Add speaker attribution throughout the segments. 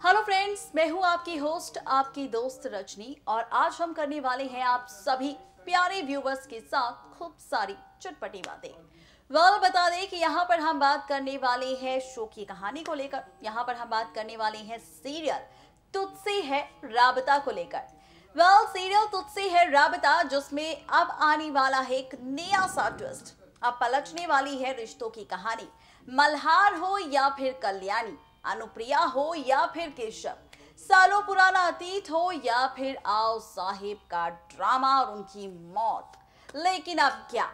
Speaker 1: Hello friends, मैं हूं आपकी होस्ट, आपकी दोस्त रजनी और आज हम करने वाले हैं आप सभी प्यारे व्यूवर्स के साथ खूब सारी चटपटी बातें। बता दें कि यहाँ पर हम बात करने वाले हैं शो की कहानी को लेकर। यहाँ पर हम बात करने वाले हैं सीरियल तुझसे है राबता को लेकर। सीरियल तुझसे है राबता जिसमें अब आने वाला है एक नया सा ट्विस्ट। अब पलटने वाली है रिश्तों की कहानी। मल्हार हो या फिर कल्याणी, अनुप्रिया हो या फिर केशव, सालों पुराना अतीत हो या फिर आओ साहिब का ड्रामा और उनकी मौत। लेकिन अब क्या?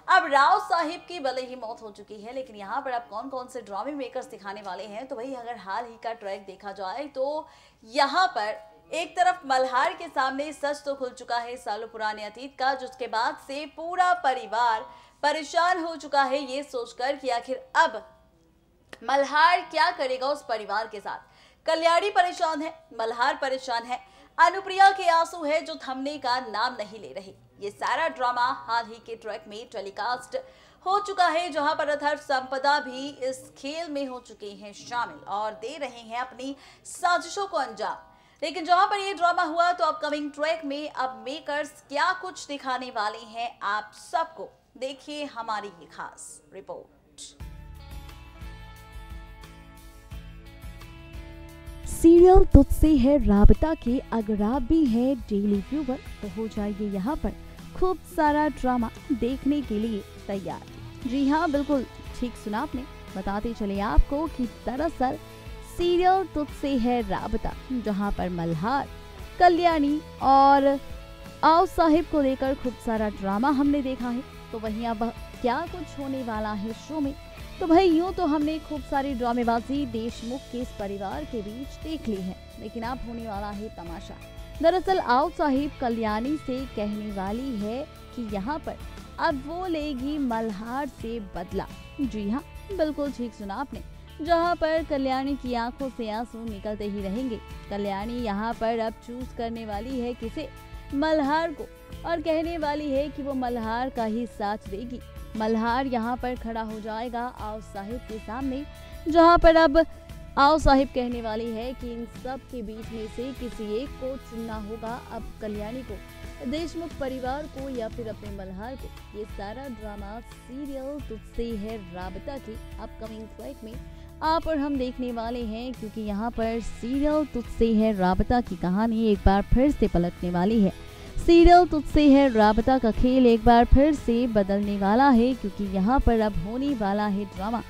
Speaker 1: अब राव साहिब की भले ही मौत हो चुकी है, लेकिन यहाँ पर अब कौन कौन से ड्रामे मेकर्स दिखाने वाले हैं। तो भाई अगर हाल ही का ट्रैक देखा जाए तो यहाँ पर एक तरफ मल्हार के सामने सच तो खुल चुका है सालों पुराने अतीत का, जिसके बाद से पूरा परिवार परेशान हो चुका है ये सोचकर कि आखिर अब मल्हार क्या करेगा उस परिवार के साथ। कल्याणी परेशान है, मल्हार परेशान है, अनुप्रिया के आंसू है जो थमने का नाम नहीं ले रहे। ये सारा ड्रामा हाल ही के ट्रैक में टेलीकास्ट हो चुका है, जहां पर अथर्व संपदा भी इस खेल में हो चुके हैं शामिल और दे रहे हैं अपनी साजिशों को अंजाम। लेकिन जहां पर ये ड्रामा हुआ तो अपकमिंग ट्रैक में अब मेकर्स क्या कुछ दिखाने वाले हैं, आप सबको देखिए हमारी ये खास रिपोर्ट।
Speaker 2: सीरियल तुझसे है राबता के अगर आप भी हैं डेली व्यूवर तो हो जाइए यहाँ पर खूब सारा ड्रामा देखने के लिए तैयार। जी हाँ, बिल्कुल ठीक सुना आपने। बताते चले आपको कि दरअसल सीरियल तुझसे है राबता, जहाँ पर मल्हार, कल्याणी और आओ साहिब को लेकर खूब सारा ड्रामा हमने देखा है। तो वहीं अब क्या कुछ होने वाला है शो में, तो भाई यूं तो हमने खूब सारी ड्रामेबाजी देशमुख के इस परिवार के बीच देख ली है, लेकिन अब होने वाला है तमाशा। दरअसल आओ साहिब कल्याणी से कहने वाली है कि यहाँ पर अब वो लेगी मल्हार से बदला। जी हाँ, बिल्कुल ठीक सुना आपने। जहाँ पर कल्याणी की आंखों से आंसू निकलते ही रहेंगे। कल्याणी यहाँ पर अब चूज करने वाली है किसे? मल्हार को, और कहने वाली है कि वो मल्हार का ही साथ देगी। मल्हार यहाँ पर खड़ा हो जाएगा आओ साहिब के सामने, जहाँ पर अब आओ साहिब कहने वाली है कि इन सब के बीच में से किसी एक को चुनना होगा। अब कल्याणी को, देशमुख परिवार को या फिर अपने मल्हार को। ये सारा ड्रामा सीरियल तुझसे है राबता की अपकमिंग ट्रैक में आप और हम देखने वाले हैं, क्योंकि यहाँ पर सीरियल तुझसे है राबता की कहानी एक बार फिर से पलटने वाली है। सीरियल तुझसे है राबता का खेल एक बार फिर से बदलने वाला है, क्योंकि यहाँ पर अब होने वाला है ड्रामा,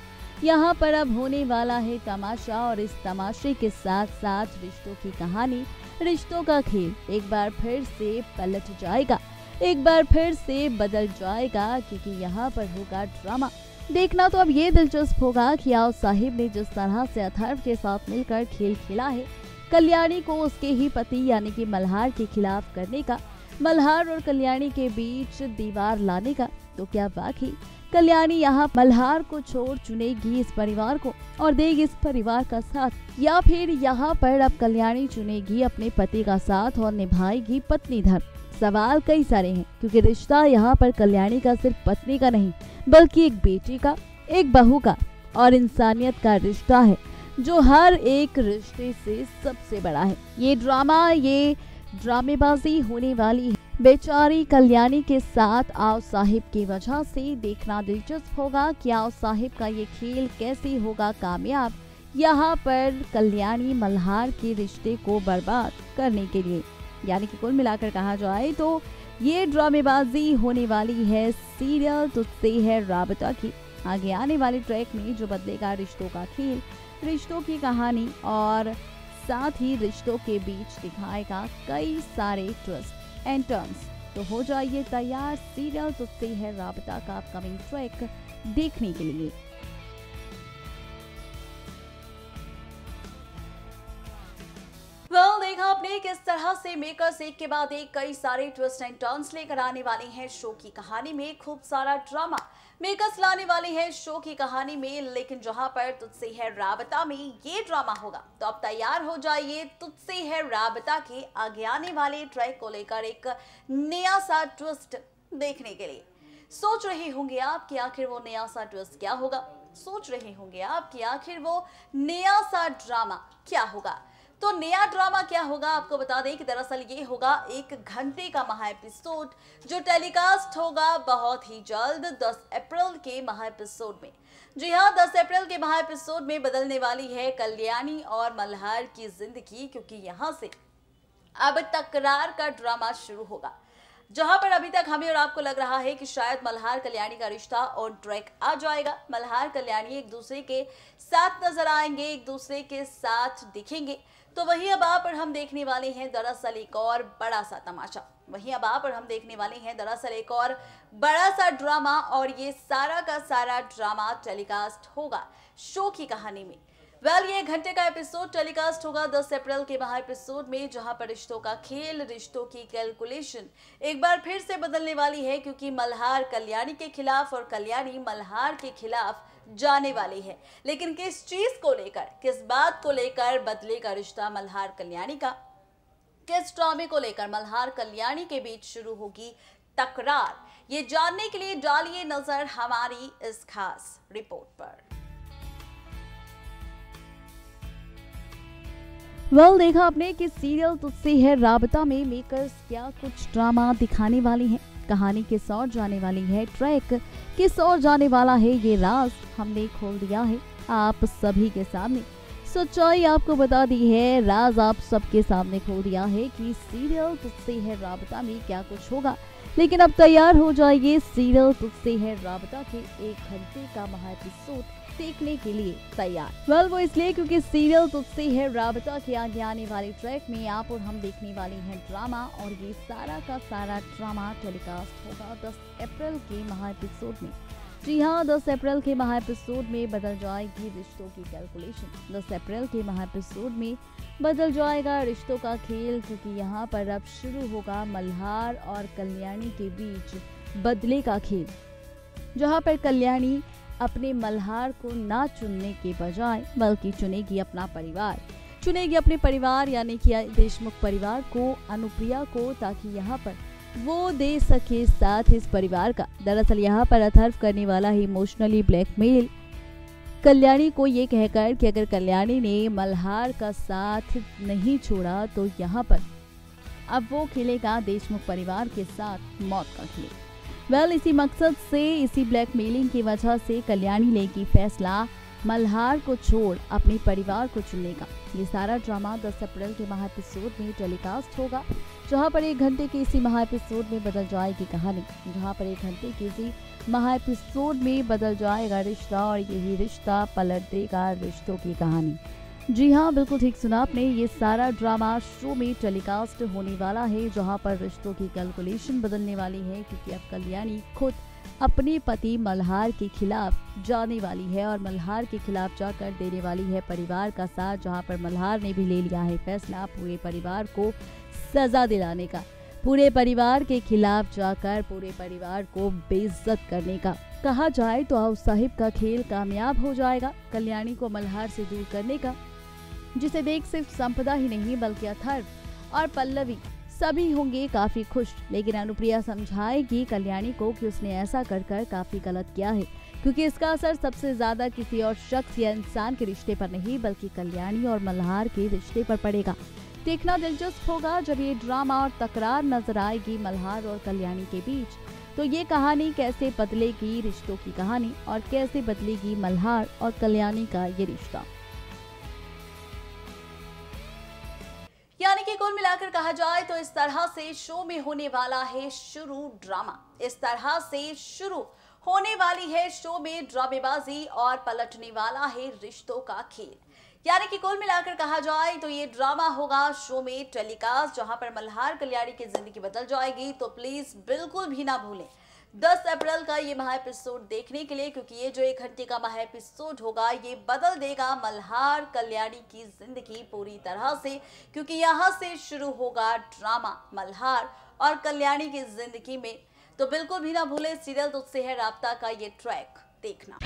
Speaker 2: यहाँ पर अब होने वाला है तमाशा। और इस तमाशे के साथ साथ रिश्तों की कहानी, रिश्तों का खेल एक बार फिर से पलट जाएगा, एक बार फिर से बदल जाएगा, क्योंकि यहाँ पर होगा ड्रामा। देखना तो अब ये दिलचस्प होगा कि आओ साहिब ने जिस तरह से अथर्व के साथ मिलकर खेल खेला है, कल्याणी को उसके ही पति यानी कि मल्हार के खिलाफ करने का, मल्हार और कल्याणी के बीच दीवार लाने का, तो क्या वाकई कल्याणी यहाँ मल्हार को छोड़ चुनेगी इस परिवार को और देगी इस परिवार का साथ, या फिर यहाँ पर अब कल्याणी चुनेगी अपने पति का साथ और निभाएगी पत्नी धर्म? सवाल कई सारे हैं, क्योंकि रिश्ता यहाँ पर कल्याणी का सिर्फ पत्नी का नहीं बल्कि एक बेटी का, एक बहू का और इंसानियत का रिश्ता है, जो हर एक रिश्ते से सबसे बड़ा है। ये ड्रामा, ये ड्रामेबाजी होने वाली है बेचारी कल्याणी के साथ आओ साहिब की वजह से। देखना दिलचस्प होगा कि आओ साहिब का ये खेल कैसे होगा कामयाब, यहाँ पर कल्याणी मल्हार के रिश्ते को बर्बाद करने के लिए। यानी कि कुल मिलाकर कहा जाए तो ये ड्रामेबाजी होने वाली है सीरियल तुझसे है राबता की आगे आने वाले ट्रैक में, जो बदलेगा रिश्तों का खेल, रिश्तों की कहानी और साथ ही रिश्तों के बीच दिखाएगा कई सारे ट्विस्ट एंड टर्न्स। तो हो जाइए तैयार सीरियल तुझसे है राबता का अपकमिंग ट्रैक देखने के लिए।
Speaker 1: देखा आपने किस तरह से मेकर्स एक के बाद एक कई सारे ट्विस्ट एंड टर्न्स लेकर आने वाले हैं शो की कहानी में। खूब सारा ड्रामा मेकर्स लाने वाले हैं शो की कहानी में, लेकिन जहां पर तुझसे है राबता में ये ड्रामा होगा तो अब तैयार हो जाइए तुझसे है राबता के आगे आने वाले ट्रैक को लेकर एक नया सा ट्विस्ट देखने के लिए। सोच रहे होंगे आप कि आखिर वो नया सा ट्विस्ट क्या होगा। सोच रहे होंगे आप कि आखिर वो नया सा ड्रामा क्या होगा। तो नया ड्रामा क्या होगा, आपको बता दें कि दरअसल ये होगा 1 घंटे का महा एपिसोड जो टेलीकास्ट होगा बहुत ही जल्द 10 अप्रैल के महा एपिसोड में। जी हाँ, 10 अप्रैल के महा एपिसोड में बदलने वाली है कल्याणी और मल्हार की जिंदगी, क्योंकि यहाँ से अब तकरार का ड्रामा शुरू होगा, जहां पर अभी तक हमें और आपको लग रहा है कि शायद मल्हार कल्याणी का रिश्ता ऑन ट्रैक आ जाएगा। मल्हार कल्याणी एक दूसरे के साथ नजर आएंगे, एक दूसरे के साथ दिखेंगे। तो वहीं अब आप और हम देखने वाले हैं दरअसल एक और बड़ा सा तमाशा, वहीं अब आप और हम देखने वाले हैं दरअसल एक और बड़ा सा ड्रामा, और ये सारा का सारा ड्रामा टेलीकास्ट होगा शो की कहानी में। ये 1 घंटे का एपिसोड टेलीकास्ट होगा 10 अप्रैल के महा एपिसोड में, जहां पर रिश्तों का खेल, रिश्तों की कैलकुलेशन एक बार फिर से बदलने वाली है, क्योंकि मल्हार कल्याणी के खिलाफ और कल्याणी मल्हार के खिलाफ जाने वाली है। लेकिन किस चीज को लेकर, किस बात को लेकर बदलेगा रिश्ता मल्हार कल्याणी का, किस ड्रामे को लेकर मल्हार कल्याणी के बीच शुरू होगी तकरार, ये जानने के लिए डालिए नजर हमारी इस खास रिपोर्ट पर।
Speaker 2: देखा आपने कि सीरियल तुझसे है राबता में मेकर्स क्या कुछ ड्रामा दिखाने वाली हैं। कहानी किस ओर जाने वाली है, ट्रैक किस ओर जाने वाला है, ये राज हमने खोल दिया है आप सभी के सामने। सच्चाई आपको बता दी है, राज आप सबके सामने खोल दिया है कि सीरियल तुझसे है राबता में क्या कुछ होगा। लेकिन अब तैयार हो जाइए सीरियल तुझसे है राबता के 1 घंटे का महा एपिसोड देखने के लिए तैयार। वो इसलिए क्योंकि सीरियल तुझसे है राबता के आगे आने वाले ट्रैक में आप और हम देखने वाले हैं ड्रामा, और ये सारा का सारा ड्रामा टेलीकास्ट होगा 10 अप्रैल के महा एपिसोड में। जी हाँ, 10 अप्रैल के महा एपिसोड में बदल जाएगी रिश्तों की कैलकुलेशन। 10 अप्रैल के महा एपिसोड में बदल जाएगा रिश्तों का खेल, क्योंकि यहाँ पर अब शुरू होगा मल्हार और कल्याणी के बीच बदले का खेल, जहाँ पर कल्याणी अपने मल्हार को ना चुनने के बजाय बल्कि चुनेगी अपना परिवार, चुनेगी अपने परिवार यानी कि देशमुख परिवार को, अनुप्रिया को, ताकि यहाँ पर वो दे सके साथ इस परिवार का। दरअसल यहाँ पर अथर्व करने वाला है इमोशनली ब्लैकमेल कल्याणी को, ये कहकर कि अगर कल्याणी ने मल्हार का साथ नहीं छोड़ा तो यहाँ पर अब वो खेलेगा देशमुख परिवार के साथ मौत का खेल। इसी मकसद से, इसी ब्लैकमेलिंग की वजह से कल्याणी लेगी फैसला मल्हार को छोड़ अपने परिवार को चुनने का। ये सारा ड्रामा 10 अप्रैल के महा एपिसोड में टेलीकास्ट होगा, जहां पर 1 घंटे के इसी महा एपिसोड में बदल जाएगी कहानी, जहां पर 1 घंटे के इसी महा एपिसोड में बदल जाएगा रिश्ता, और यही रिश्ता पलट देगा रिश्तों की कहानी। जी हाँ, बिल्कुल ठीक सुना आपने, ये सारा ड्रामा शो में टेलीकास्ट होने वाला है, जहां पर रिश्तों की कैलकुलेशन बदलने वाली है, क्योंकि अब कल्याणी खुद अपने पति मल्हार के खिलाफ जाने वाली है, और मल्हार के खिलाफ जाकर देने वाली है परिवार का साथ, जहां पर मल्हार ने भी ले लिया है फैसला पूरे परिवार को सजा दिलाने का, पूरे परिवार के खिलाफ जाकर पूरे परिवार को बेइज्जत करने का। कहा जाए तो हाउस साहिब का खेल कामयाब हो जाएगा कल्याणी को मल्हार से दूर करने का, जिसे देख सिर्फ संपदा ही नहीं बल्कि अथर्व और पल्लवी सभी होंगे काफी खुश। लेकिन अनुप्रिया समझाएगी कल्याणी को कि उसने ऐसा कर काफी गलत किया है, क्योंकि इसका असर सबसे ज्यादा किसी और शख्स या इंसान के रिश्ते पर नहीं बल्कि कल्याणी और मल्हार के रिश्ते पर पड़ेगा। देखना दिलचस्प होगा जब ये ड्रामा और तकरार नजर आएगी मल्हार और कल्याणी के बीच, तो ये कहानी कैसे बदलेगी रिश्तों की कहानी, और कैसे बदलेगी मल्हार और कल्याणी का ये रिश्ता।
Speaker 1: यानी कि कुल मिलाकर कहा जाए तो इस तरह से शो में होने वाला है शुरू ड्रामा, इस तरह से शुरू होने वाली है शो में ड्रामेबाजी, और पलटने वाला है रिश्तों का खेल। यानी कि कुल मिलाकर कहा जाए तो ये ड्रामा होगा शो में टेलीकास्ट, जहां पर मल्हार कल्याणी की जिंदगी बदल जाएगी। तो प्लीज बिल्कुल भी ना भूलें 10 अप्रैल का ये महा एपिसोड देखने के लिए, क्योंकि ये जो 1 घंटे का महा एपिसोड होगा ये बदल देगा मल्हार कल्याणी की जिंदगी पूरी तरह से, क्योंकि यहाँ से शुरू होगा ड्रामा मल्हार और कल्याणी की जिंदगी में। तो बिल्कुल भी ना भूले सीरियल तुझसे है राबता का ये ट्रैक देखना।